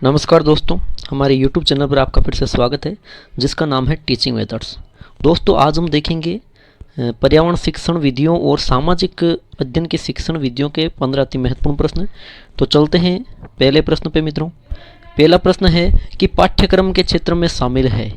नमस्कार दोस्तों, हमारे YouTube चैनल पर आपका फिर से स्वागत है जिसका नाम है टीचिंग मेथड्स। दोस्तों आज हम देखेंगे पर्यावरण शिक्षण विधियों और सामाजिक अध्ययन के शिक्षण विधियों के 15 अति महत्वपूर्ण प्रश्न। तो चलते हैं पहले प्रश्न पे मित्रों। पहला प्रश्न है कि पाठ्यक्रम के क्षेत्र में शामिल है।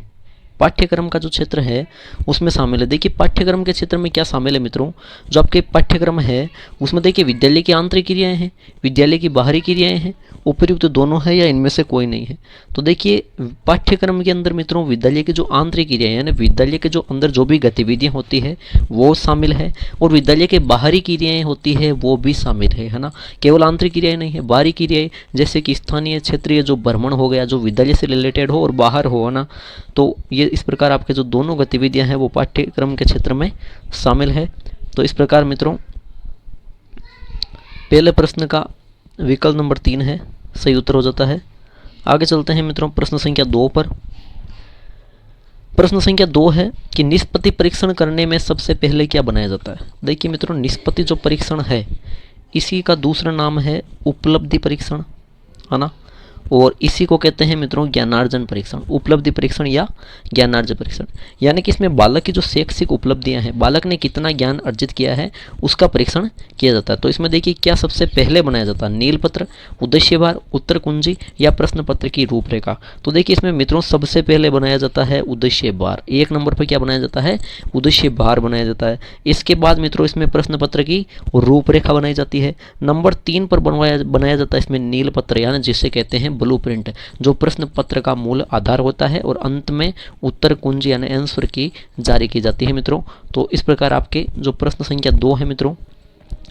पाठ्यक्रम का जो क्षेत्र है उसमें शामिल है। देखिए पाठ्यक्रम के क्षेत्र में क्या शामिल है मित्रों, जो आपके पाठ्यक्रम है उसमें देखिए विद्यालय की आंतरिक क्रियाएं हैं, विद्यालय की बाहरी क्रियाएं हैं, उपयुक्त दोनों है या इनमें से कोई नहीं है। तो देखिए पाठ्यक्रम के अंदर मित्रों विद्यालय की जो आंतरिक क्रियाएं यानी विद्यालय के जो अंदर जो भी गतिविधियां होती है वो शामिल है, और विद्यालय के बाहरी क्रियाएं होती है वो भी शामिल है ना। केवल आंतरिक क्रियाएं नहीं है, बाहरी क्रियाएं जैसे कि स्थानीय क्षेत्रीय जो भ्रमण हो गया, जो विद्यालय से रिलेटेड हो और बाहर हो ना, तो ये इस प्रकार आपके जो दोनों गतिविधियां हैं वो पाठ्यक्रम के क्षेत्र में शामिल है। तो इस प्रकार मित्रों पहले प्रश्न का विकल्प नंबर 3 है, सही उत्तर हो जाता है। आगे चलते हैं मित्रों प्रश्न संख्या 2 पर। प्रश्न संख्या 2 है कि निष्पत्ति परीक्षण करने में सबसे पहले क्या बनाया जाता है। देखिए मित्रों निष्पत्ति जो परीक्षण है इसी का दूसरा नाम है उपलब्धि परीक्षण, है ना, और इसी को कहते हैं मित्रों ज्ञानार्जन परीक्षण, उपलब्धि परीक्षण या ज्ञानार्जन परीक्षण। यानी कि इसमें बालक की जो शैक्षिक उपलब्धियां हैं, बालक ने कितना ज्ञान अर्जित किया है उसका परीक्षण किया जाता है। तो इसमें देखिए क्या सबसे पहले बनाया जाता है, नील पत्र, उद्देश्य भार, उत्तर कुंजी या प्रश्न पत्र की रूपरेखा। तो देखिए इसमें मित्रों सबसे पहले बनाया जाता है उद्देश्य भार। 1 नंबर पर क्या बनाया जाता है, उद्देश्य भार बनाया जाता है। इसके बाद मित्रों इसमें प्रश्न पत्र की रूपरेखा बनाई जाती है। नंबर 3 पर बनाया जाता है इसमें नील पत्र, यानी जिसे कहते हैं ब्लूप्रिंट, जो प्रश्न पत्र का मूल आधार होता है, और अंत में उत्तर कुंजी यानी आंसर की जारी की जाती है मित्रों। तो इस प्रकार आपके जो प्रश्न संख्या 2 है मित्रों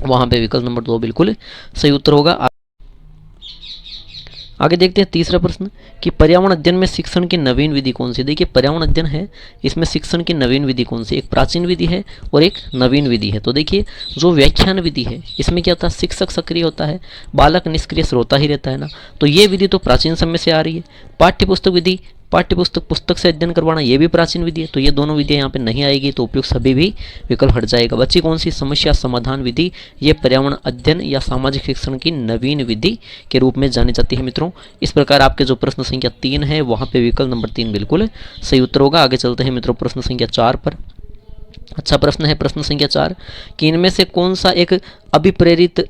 वहां पे विकल्प नंबर 2 बिल्कुल सही उत्तर होगा। आगे देखते हैं तीसरा प्रश्न कि पर्यावरण अध्ययन में शिक्षण की नवीन विधि कौन सी। देखिए पर्यावरण अध्ययन है, इसमें शिक्षण की नवीन विधि कौन सी, एक प्राचीन विधि है और एक नवीन विधि है। तो देखिए जो व्याख्यान विधि है इसमें क्या होता है, शिक्षक सक्रिय होता है, बालक निष्क्रिय श्रोता ही रहता है ना। तो ये विधि तो प्राचीन समय से आ रही है। पाठ्यपुस्तक विधि, पाठ्यपुस्तक पुस्तक से अध्ययन करवाना, ये भी प्राचीन विधि है। तो ये दोनों विधियां यहाँ पे नहीं आएगी, तो उपयुक्त सभी भी विकल्प हट जाएगा। बच्ची कौन सी, समस्या समाधान विधि, ये पर्यावरण अध्ययन या सामाजिक शिक्षण की नवीन विधि के रूप में जानी जाती है मित्रों। इस प्रकार आपके जो प्रश्न संख्या 3 है वहां पे विकल्प नंबर 3 बिल्कुल सही उत्तर होगा। आगे चलते हैं मित्रों प्रश्न संख्या 4 पर। अच्छा प्रश्न है प्रश्न संख्या 4 कि इनमें से कौन सा एक अभिप्रेरित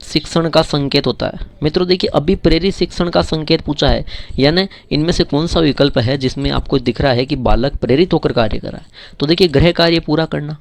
शिक्षण का संकेत होता है। मित्रों देखिए अभिप्रेरित शिक्षण का संकेत पूछा है, यानी इनमें से कौन सा विकल्प है जिसमें आपको दिख रहा है कि बालक प्रेरित होकर कार्य कर रहा है। तो देखिए गृह कार्य पूरा करना,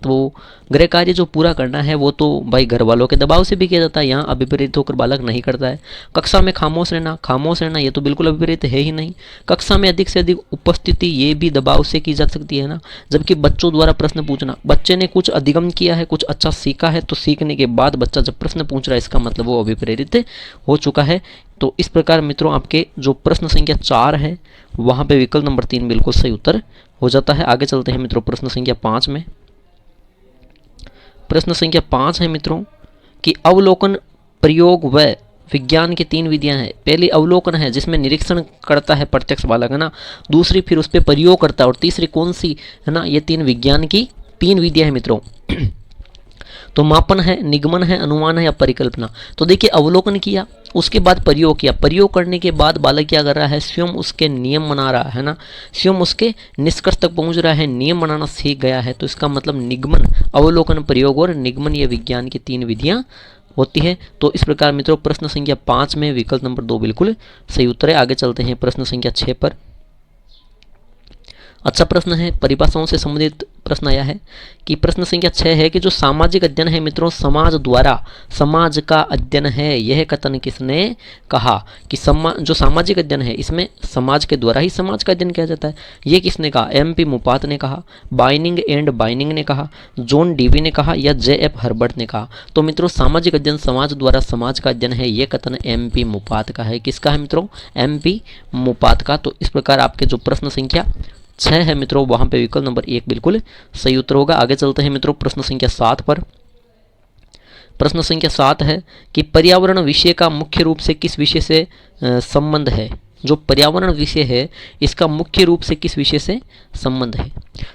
तो गृह कार्य जो पूरा करना है वो तो भाई घर वालों के दबाव से भी किया जाता है, यहाँ अभिप्रेरित होकर बालक नहीं करता है। कक्षा में खामोश रहना ये तो बिल्कुल अभिप्रेरित है ही नहीं। कक्षा में अधिक से अधिक उपस्थिति ये भी दबाव से की जा सकती है ना। जबकि बच्चों द्वारा प्रश्न पूछना, बच्चे ने कुछ अधिगम किया है, कुछ अच्छा सीखा है, तो सीखने के बाद बच्चा जब प्रश्न पूछ रहा है इसका मतलब वो अभिप्रेरित हो चुका है। तो इस प्रकार मित्रों आपके जो प्रश्न संख्या 4 है वहाँ पे विकल्प नंबर 3 बिल्कुल सही उत्तर हो जाता है। आगे चलते हैं मित्रों प्रश्न संख्या 5 में। प्रश्न संख्या 5 है मित्रों कि अवलोकन, प्रयोग व विज्ञान की 3 विधियां हैं। पहली अवलोकन है जिसमें निरीक्षण करता है प्रत्यक्ष बालक, है ना। दूसरी फिर उस पर प्रयोग करता है, और तीसरी कौन सी है ना, ये 3 विज्ञान की 3 विधियां हैं मित्रों। तो मापन है, निगमन है, अनुमान है या परिकल्पना। तो देखिए अवलोकन किया, उसके बाद प्रयोग किया, प्रयोग करने के बाद बालक क्या कर रहा है, स्वयं उसके नियम बना रहा है ना, स्वयं उसके निष्कर्ष तक पहुंच रहा है, नियम बनाना सीख गया है। तो इसका मतलब निगमन, अवलोकन, प्रयोग और निगमन ये विज्ञान की 3 विधियां होती है। तो इस प्रकार मित्रों प्रश्न संख्या 5 में विकल्प नंबर 2 बिल्कुल सही उत्तर है। आगे चलते हैं प्रश्न संख्या 6 पर। अच्छा प्रश्न है, परिभाषाओं से संबंधित प्रश्न आया है कि प्रश्न संख्या 6 है कि जो सामाजिक अध्ययन है मित्रों, समाज द्वारा समाज का अध्ययन है, यह कथन किसने कहा। कि जो सामाजिक अध्ययन है इसमें समाज के द्वारा ही समाज का अध्ययन किया जाता है, ये किसने कहा, MP मुपात ने कहा, बाइनिंग एंड बाइनिंग ने कहा, जॉन डीवी ने कहा या JF हर्बर्ट ने कहा। तो मित्रों सामाजिक अध्ययन समाज द्वारा समाज का अध्ययन है, ये कथन MP मुपात का है। किसका है मित्रों, MP मुपात का। तो इस प्रकार आपके जो प्रश्न संख्या 6 है मित्रों वहां पे विकल्प नंबर 1 बिल्कुल सही उत्तर होगा। आगे चलते हैं मित्रों प्रश्न संख्या 7 पर। प्रश्न संख्या 7 है कि पर्यावरण विषय का मुख्य रूप से किस विषय से संबंध है। जो पर्यावरण विषय है इसका मुख्य रूप से किस विषय से संबंध है।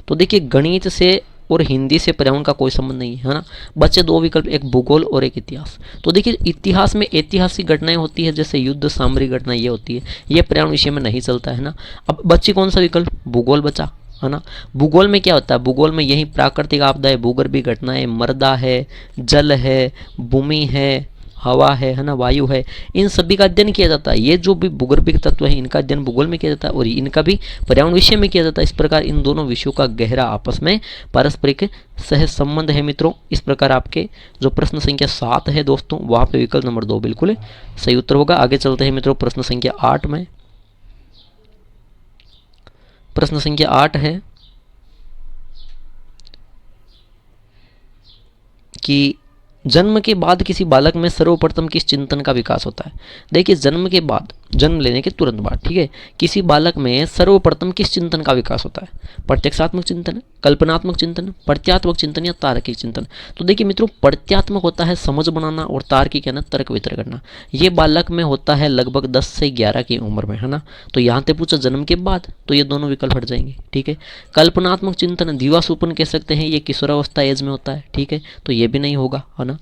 तो देखिए गणित से और हिंदी से पर्यावरण का कोई संबंध नहीं है ना। बचे दो विकल्प, एक भूगोल और एक इतिहास। तो देखिए इतिहास में ऐतिहासिक घटनाएं होती है, जैसे युद्ध, सामरिक घटना ये होती है, ये पर्यावरण विषय में नहीं चलता है ना। अब बच्चे कौन सा विकल्प, भूगोल बचा है ना। भूगोल में क्या होता है, भूगोल में यही प्राकृतिक आपदाएं, भूगर्भीय घटनाएं, मृदा है, जल है, भूमि है, हवा है ना, वायु है, इन सभी का अध्ययन किया जाता है। ये जो भी भूगर्भिक तत्व है इनका अध्ययन भूगोल में किया जाता है और इनका भी पर्यावरण विषय में किया जाता है। इस प्रकार इन दोनों विषयों का गहरा आपस में पारस्परिक सह संबंध है मित्रों। इस प्रकार आपके जो प्रश्न संख्या 7 है दोस्तों, वहां पे विकल्प नंबर 2 बिल्कुल सही उत्तर होगा। आगे चलते हैं मित्रों प्रश्न संख्या 8 में। प्रश्न संख्या 8 है कि जन्म के बाद किसी बालक में सर्वप्रथम किस चिंतन का विकास होता है। देखिए जन्म के बाद, जन्म लेने के तुरंत बाद, ठीक है, किसी बालक में सर्वप्रथम किस चिंतन का विकास होता है। प्रत्यक्षात्मक चिंतन, कल्पनात्मक चिंतन, प्रत्यात्मक चिंतन या तार्किक चिंतन। तो देखिए मित्रों प्रत्यात्मक होता है समझ बनाना और तार्किक है ना तर्क वितर्क करना। ये बालक में होता है लगभग 10 से 11 की उम्र में है ना। तो यहाँ पे पूछा जन्म के बाद, तो ये दोनों विकल्प हट जाएंगे, ठीक है। कल्पनात्मक चिंतन दिवासूपन कह सकते हैं, ये किशोरावस्था एज में होता है, ठीक है, तो ये भी नहीं होगा है ना।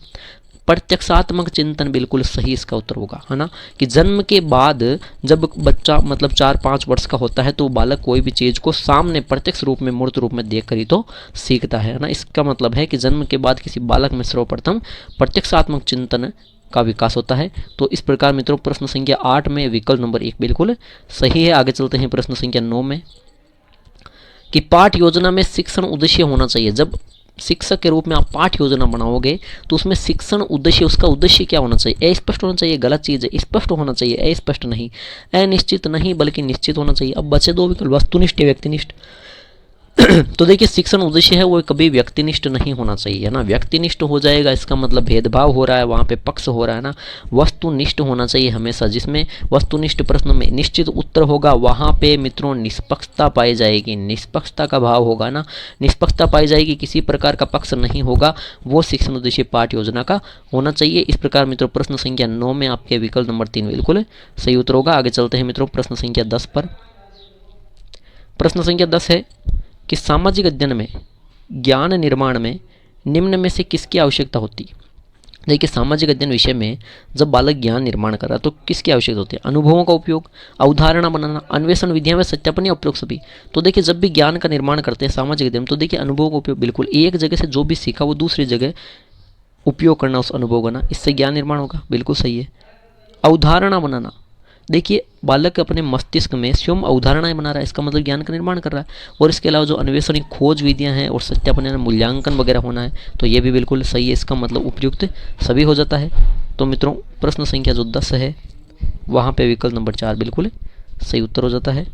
प्रत्यक्षात्मक चिंतन बिल्कुल सही इसका उत्तर होगा है ना, कि जन्म के बाद जब बच्चा मतलब 4-5 वर्ष का होता है तो बालक कोई भी चीज को सामने प्रत्यक्ष रूप में, मूर्त रूप में देख कर ही तो सीखता है ना। इसका मतलब है कि जन्म के बाद किसी बालक में सर्वप्रथम प्रत्यक्षात्मक चिंतन का विकास होता है। तो इस प्रकार मित्रों प्रश्न संख्या 8 में विकल्प नंबर 1 बिल्कुल सही है। आगे चलते हैं प्रश्न संख्या 9 में, कि पाठ योजना में शिक्षण उद्देश्य होना चाहिए। जब शिक्षक के रूप में आप पाठ योजना बनाओगे तो उसमें शिक्षण उद्देश्य, उसका उद्देश्य क्या होना चाहिए। अस्पष्ट होना चाहिए, गलत चीज़ है, स्पष्ट होना चाहिए, अस्पष्ट नहीं, अनिश्चित नहीं बल्कि निश्चित होना चाहिए। अब बचे दो विकल्प, वस्तुनिष्ठ या व्यक्तिनिष्ठ। तो देखिए शिक्षण उद्देश्य है वो कभी व्यक्तिनिष्ठ नहीं होना चाहिए है ना। व्यक्तिनिष्ठ हो जाएगा इसका मतलब भेदभाव हो रहा है, वहाँ पे पक्ष हो रहा है ना। वस्तुनिष्ठ होना चाहिए हमेशा, जिसमें वस्तुनिष्ठ प्रश्न में निश्चित उत्तर होगा वहाँ पे मित्रों निष्पक्षता पाई जाएगी, निष्पक्षता का भाव होगा ना, निष्पक्षता पाई जाएगी, किसी प्रकार का पक्ष नहीं होगा, वो शिक्षण उद्देश्य पाठ योजना का होना चाहिए। इस प्रकार मित्रों प्रश्न संख्या 9 में आपके विकल्प नंबर 3 बिल्कुल सही उत्तर होगा। आगे चलते हैं मित्रों प्रश्न संख्या 10 पर। प्रश्न संख्या 10 है कि सामाजिक अध्ययन में ज्ञान निर्माण में निम्न में से किसकी आवश्यकता होती है। देखिए सामाजिक अध्ययन विषय में जब बालक ज्ञान निर्माण कर रहा है तो किसकी आवश्यकता होती है। अनुभवों का उपयोग, अवधारणा बनाना, अन्वेषण विधियां व सत्यापन या उपयोग सभी। तो देखिए जब भी ज्ञान का निर्माण करते हैं सामाजिक अध्ययन, तो देखिए अनुभवों का उपयोग, बिल्कुल एक जगह से जो भी सीखा वो दूसरी जगह उपयोग करना, उस अनुभव करना, इससे ज्ञान निर्माण होगा, बिल्कुल सही है। अवधारणा बनाना, देखिए बालक अपने मस्तिष्क में स्वयं अवधारणाएं बना रहा है, इसका मतलब ज्ञान का निर्माण कर रहा है। और इसके अलावा जो अन्वेषण खोज विधियां हैं और सत्यापन यानी मूल्यांकन वगैरह होना है, तो ये भी बिल्कुल सही है, इसका मतलब उपयुक्त सभी हो जाता है। तो मित्रों प्रश्न संख्या जो 10 है वहाँ पे विकल्प नंबर 4 बिल्कुल सही उत्तर हो जाता है।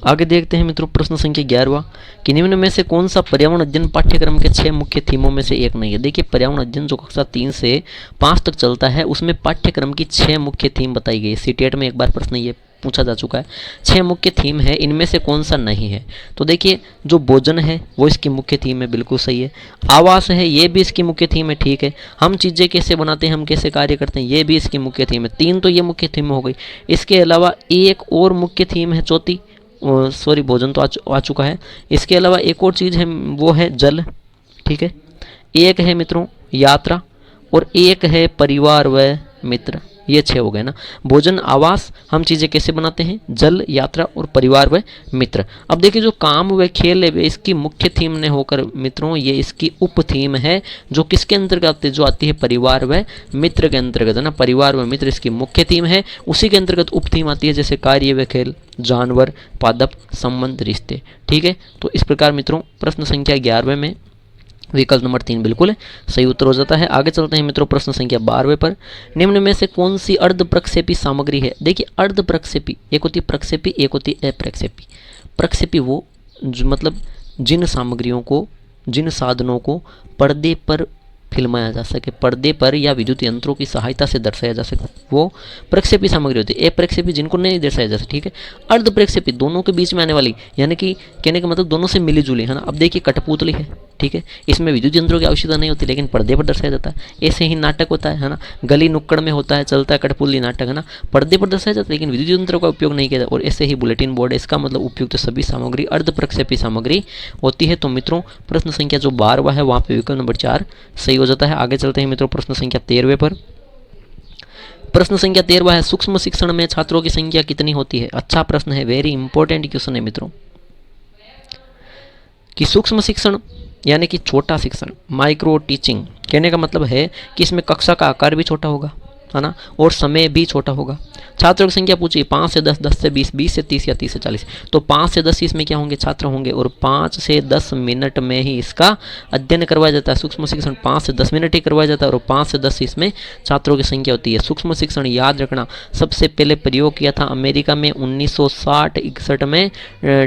आगे देखते हैं मित्रों प्रश्न संख्या 11वां, कि निम्न में से कौन सा पर्यावरण अध्ययन पाठ्यक्रम के 6 मुख्य थीमों में से एक नहीं है। देखिए पर्यावरण अध्ययन जो कक्षा 3 से 5 तक चलता है उसमें पाठ्यक्रम की 6 मुख्य थीम बताई गई है। सीटेट में एक बार प्रश्न ये पूछा जा चुका है, 6 मुख्य थीम है, इनमें से कौन सा नहीं है। तो देखिए जो भोजन है वो इसकी मुख्य थीम है, बिल्कुल सही है। आवास है ये भी इसकी मुख्य थीम है, ठीक है। हम चीज़ें कैसे बनाते हैं, हम कैसे कार्य करते हैं, ये भी इसकी मुख्य थीम है। 3 तो ये मुख्य थीम हो गई। इसके अलावा एक और मुख्य थीम है चौथी, सॉरी भोजन तो आ चुका है। इसके अलावा एक और चीज़ है वो है जल, ठीक है। एक है मित्रों यात्रा और एक है परिवार व मित्र, ये 6 हो गए ना। भोजन, आवास, हम चीज़ें कैसे बनाते हैं, जल, यात्रा और परिवार व मित्र। अब देखिए जो काम व खेल है इसकी मुख्य थीम ने होकर मित्रों ये इसकी उप थीम है, जो किसके अंतर्गत आती है, जो आती है परिवार व मित्र के अंतर्गत है ना। परिवार व मित्र इसकी मुख्य थीम है, उसी के अंतर्गत उप थीम आती है जैसे कार्य व खेल, जानवर, पादप, संबंध, रिश्ते, ठीक है। तो इस प्रकार मित्रों प्रश्न संख्या 11वें में विकल्प नंबर 3 बिल्कुल सही उत्तर हो जाता है। आगे चलते हैं मित्रों प्रश्न संख्या 12वें पर, निम्न में से कौन सी अर्ध प्रक्षेपी सामग्री है। देखिए अर्ध प्रक्षेपी, एक होती प्रक्षेपी, एक होती अप्रक्षेपी। प्रक्षेपी वो मतलब जिन सामग्रियों को, जिन साधनों को पर्दे पर फिल्माया जा सके, पर्दे पर या विद्युत यंत्रों की सहायता से दर्शाया जा सके, वो प्रक्षेपी सामग्री होती है। अप्रक्षेपी जिनको नहीं दर्शाया जा सकता, ठीक है। अर्ध प्रक्षेपी दोनों के बीच में आने वाली, यानी कि कहने का मतलब दोनों से मिली जुली, है ना। अब देखिए कठपुतली है, ठीक है, इसमें विद्युत यंत्रों की आवश्यकता नहीं होती लेकिन पर्दे पर दर्शाया जाता है। ऐसे ही नाटक होता है ना, गली नुक्कड़ में होता है, चलता है कठपुतली नाटक, है ना, पर्दे पर दर्शाया जाता है लेकिन विद्युत यंत्रों का उपयोग नहीं किया जाता। और ऐसे ही बुलेटिन बोर्ड है, इसका मतलब उपयुक्त सभी सामग्री अर्ध प्रक्षेपी सामग्री होती है। तो मित्रों प्रश्न संख्या जो 12वां है वहाँ पे विकल्प नंबर 4 सही हो जाता है। आगे चलते हैं मित्रों प्रश्न संख्या 13वें पर। प्रश्न संख्या 13वां है, सूक्ष्म शिक्षण में छात्रों की संख्या कितनी होती है। अच्छा प्रश्न है, वेरी इंपॉर्टेंट क्वेश्चन है मित्रों, कि सूक्ष्म शिक्षण यानी कि छोटा शिक्षण, माइक्रो टीचिंग, कहने का मतलब है कि इसमें कक्षा का आकार भी छोटा होगा, है ना, और समय भी छोटा होगा। छात्रों की संख्या पूछी 5 से 10, 10 से 20, 20 से 30 या 30 से 40। तो 5 से 10 इसमें क्या होंगे, छात्र होंगे, और 5 से 10 मिनट में ही इसका अध्ययन करवाया जाता है। सूक्ष्म शिक्षण 5 से 10 मिनट ही करवाया जाता है और 5 से 10 इसमें छात्रों की संख्या होती है। सूक्ष्म शिक्षण याद रखना सबसे पहले प्रयोग किया था अमेरिका में 1960-61 में,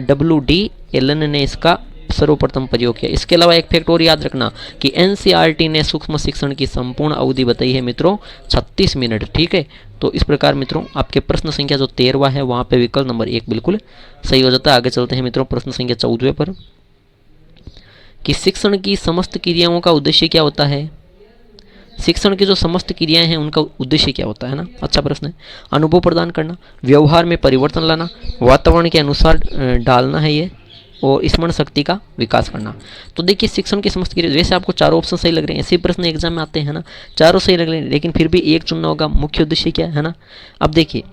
WD एलन ने इसका सर्वप्रथम प्रयोग किया। इसके अलावा एक फैक्ट और याद रखना कि एनसीईआरटी ने सूक्ष्म शिक्षण की संपूर्ण अवधि बताई है मित्रों 36 मिनट, ठीक है। तो इस प्रकार मित्रों आपके प्रश्न संख्या जो 13वां है वहाँ पे विकल्प नंबर 1 बिल्कुल सही हो जाता है। आगे चलते हैं मित्रों प्रश्न संख्या 14वें पर, कि शिक्षण की समस्त क्रियाओं का उद्देश्य क्या होता है। शिक्षण की जो समस्त क्रियाएं हैं उनका उद्देश्य क्या होता है ना, अच्छा प्रश्न है। अनुभव प्रदान करना, व्यवहार में परिवर्तन लाना, वातावरण के अनुसार डालना है ये, और स्मरण शक्ति का विकास करना। तो देखिए शिक्षण की समस्त क्रिया, वैसे आपको चारों ऑप्शन सही लग रहे हैं, ऐसे प्रश्न एग्जाम में आते हैं ना, चारों सही लग रहे हैं, लेकिन फिर भी एक चुनना होगा, मुख्य उद्देश्य क्या है ना। अब देखिए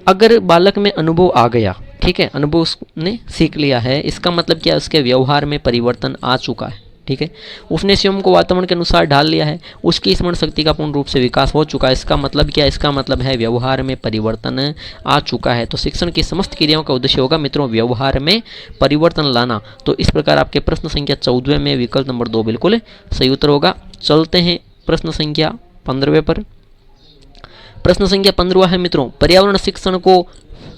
अगर बालक में अनुभव आ गया, ठीक है, अनुभव उसने सीख लिया है, इसका मतलब क्या है, उसके व्यवहार में परिवर्तन आ चुका है, ठीक है, उसने स्वयं को वातावरण के अनुसार ढाल लिया है, उसकी स्मरण शक्ति का पूर्ण रूप से विकास हो चुका है। इसका मतलब क्या है, इसका मतलब है व्यवहार में परिवर्तन आ चुका है। तो शिक्षण की समस्त क्रियाओं का उद्देश्य होगा मित्रों व्यवहार में परिवर्तन लाना। तो इस प्रकार आपके प्रश्न संख्या 14वें में विकल्प नंबर 2 बिल्कुल सही उत्तर होगा। चलते हैं प्रश्न संख्या 15वें पर। प्रश्न संख्या 15वां है मित्रों, पर्यावरण शिक्षण को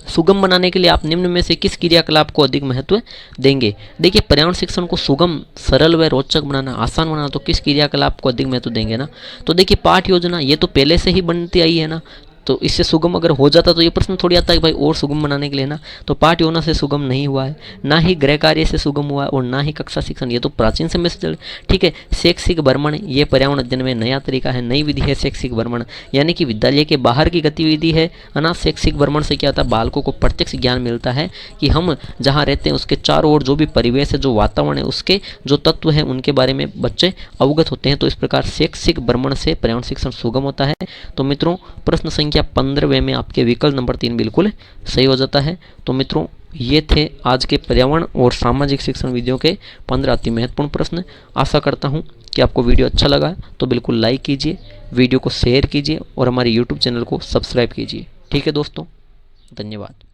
सुगम बनाने के लिए आप निम्न में से किस क्रियाकलाप को अधिक महत्व देंगे। देखिए पर्यावरण शिक्षण को सुगम, सरल व रोचक बनाना, आसान बनाना, तो किस क्रियाकलाप को अधिक महत्व देंगे ना। तो देखिए पाठ योजना ये तो पहले से ही बनती आई है ना, तो इससे सुगम अगर हो जाता तो ये प्रश्न थोड़ी आता है कि भाई और सुगम बनाने के लिए ना। तो पाठ योजना से सुगम नहीं हुआ है, ना ही गृह कार्य से सुगम हुआ है, और ना ही कक्षा शिक्षण, ये तो प्राचीन समय से चले, ठीक है। शैक्षिक भ्रमण ये पर्यावरण अध्ययन में नया तरीका है, नई विधि है शैक्षिक भ्रमण, यानी कि विद्यालय के बाहर की गतिविधि है ना। शैक्षिक भ्रमण से क्या होता है, बालकों को प्रत्यक्ष ज्ञान मिलता है कि हम जहाँ रहते हैं उसके चारों ओर जो भी परिवेश है, जो वातावरण है, उसके जो तत्व है उनके बारे में बच्चे अवगत होते हैं। तो इस प्रकार शैक्षिक भ्रमण से पर्यावरण शिक्षण सुगम होता है। तो मित्रों प्रश्न संख्या 15वें में आपके विकल्प नंबर 3 बिल्कुल सही हो जाता है। तो मित्रों ये थे आज के पर्यावरण और सामाजिक शिक्षण वीडियो के 15 अति महत्वपूर्ण प्रश्न। आशा करता हूँ कि आपको वीडियो अच्छा लगा तो बिल्कुल लाइक कीजिए, वीडियो को शेयर कीजिए और हमारे यूट्यूब चैनल को सब्सक्राइब कीजिए। ठीक है दोस्तों, धन्यवाद।